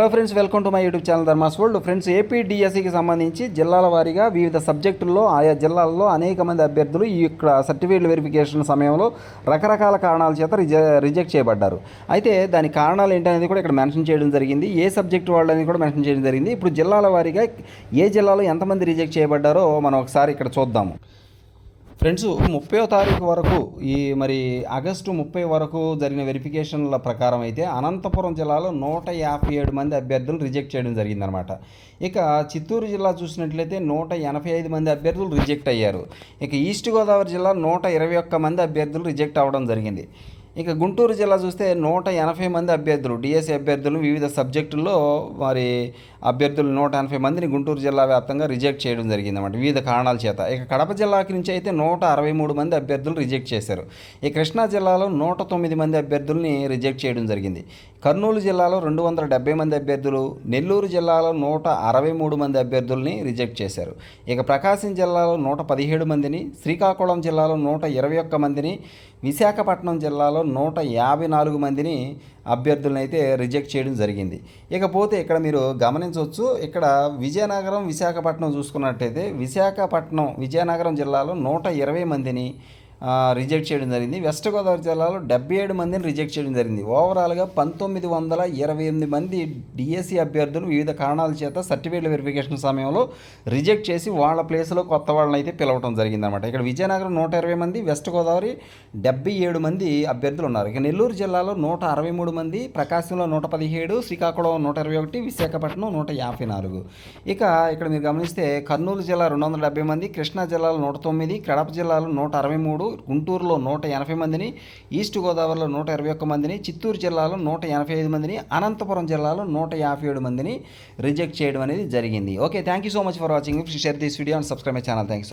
Hello friends, welcome to my YouTube channel Dharma's world. Friends, AP డిఎస్సికి సంబంధించి జిల్లాల వారీగా వివిధ సబ్జెక్టుల్లో ఆయా జిల్లాల్లో అనేక మంది అభ్యర్థులు ఈ యొక్క సర్టిఫికేట్ వెరిఫికేషన్ సమయంలో రకరకాల కారణాల చేత రిజెక్ట్ చేయబడ్డారు. అయితే దాని కారణాలు ఏంటనేది కూడా ఇక్కడ మెన్షన్ చేయడం జరిగింది. ఏ సబ్జెక్టు వాళ్ళని కూడా మెన్షన్ చేయడం జరిగింది. ఇప్పుడు జిల్లాల వారీగా ఏ జిల్లాలో ఎంతమంది రిజెక్ట్ చేయబడ్డారో మనం ఒకసారి ఇక్కడ చూద్దాము. ఫ్రెండ్స్, 30వ తారీఖు వరకు ఆగస్టు 30 వరకు జరిగిన వెరిఫికేషన్ల ప్రకారం అయితే అనంతపురం జిల్లాలో 157 మంది అభ్యర్థులు రిజెక్ట్ చేయడం జరిగిందనమాట. ఇక చిత్తూరు జిల్లా చూసినట్లయితే 185 మంది అభ్యర్థులు రిజెక్ట్ అయ్యారు. ఇక ఈస్ట్ గోదావరి జిల్లా 121 మంది అభ్యర్థులు రిజెక్ట్ అవ్వడం జరిగింది. ఇక గుంటూరు జిల్లా చూస్తే 180 మంది అభ్యర్థులు డిఎస్సి అభ్యర్థులు వివిధ సబ్జెక్టుల్లో అభ్యర్థులు 180 మందిని గుంటూరు జిల్లా వ్యాప్తంగా రిజెక్ట్ చేయడం జరిగిందన్నమాట వివిధ కారణాల చేత. ఇక కడప జిల్లాకి నుంచి అయితే 163 మంది అభ్యర్థులు రిజెక్ట్ చేశారు. ఈ కృష్ణా జిల్లాలో 109 మంది అభ్యర్థుల్ని రిజెక్ట్ చేయడం జరిగింది. కర్నూలు జిల్లాలో 270 మంది అభ్యర్థులు, నెల్లూరు జిల్లాలో 163 మంది అభ్యర్థుల్ని రిజెక్ట్ చేశారు. ఇక ప్రకాశం జిల్లాలో 117 మందిని, శ్రీకాకుళం జిల్లాలో 121 మందిని, విశాఖపట్నం జిల్లాలో 154 మందిని అభ్యర్థులను అయితే రిజెక్ట్ చేయడం జరిగింది. ఇకపోతే ఇక్కడ మీరు గమనించవచ్చు, ఇక్కడ విజయనగరం విశాఖపట్నం చూసుకున్నట్టయితే విజయనగరం జిల్లాలో 120 మందిని రిజెక్ట్ చేయడం జరిగింది. వెస్ట్ గోదావరి జిల్లాలో 77 మందిని రిజెక్ట్ చేయడం జరిగింది. ఓవరాల్గా 1928 మంది డిఎస్సి అభ్యర్థులు వివిధ కారణాల చేత సర్టిఫికేట్ వెరిఫికేషన్ సమయంలో రిజెక్ట్ చేసి వాళ్ళ ప్లేస్లో కొత్త వాళ్ళని అయితే పిలవడం జరిగిందనమాట. ఇక్కడ విజయనగరం 120 మంది, వెస్ట్ గోదావరి 77 మంది అభ్యర్థులు ఉన్నారు. ఇక నెల్లూరు జిల్లాలో 163 మంది, ప్రకాశంలో 117, శ్రీకాకుళం 121, విశాఖపట్నం 154. ఇక ఇక్కడ మీరు గమనిస్తే కర్నూలు జిల్లా 270 మంది, కృష్ణా జిల్లాలో 109, కడప జిల్లాలో 163, గుంటూరులో 180 మందిని, ఈస్ట్ గోదావరిలో 121 మందిని, చిత్తూరు జిల్లాలో 185 మందిని, అనంతపురం జిల్లాలో 157 మందిని రిజెక్ట్ చేయడం అనేది జరిగింది. Okay, thank you so much for watching. Share this video and subscribe my channel. Thanks.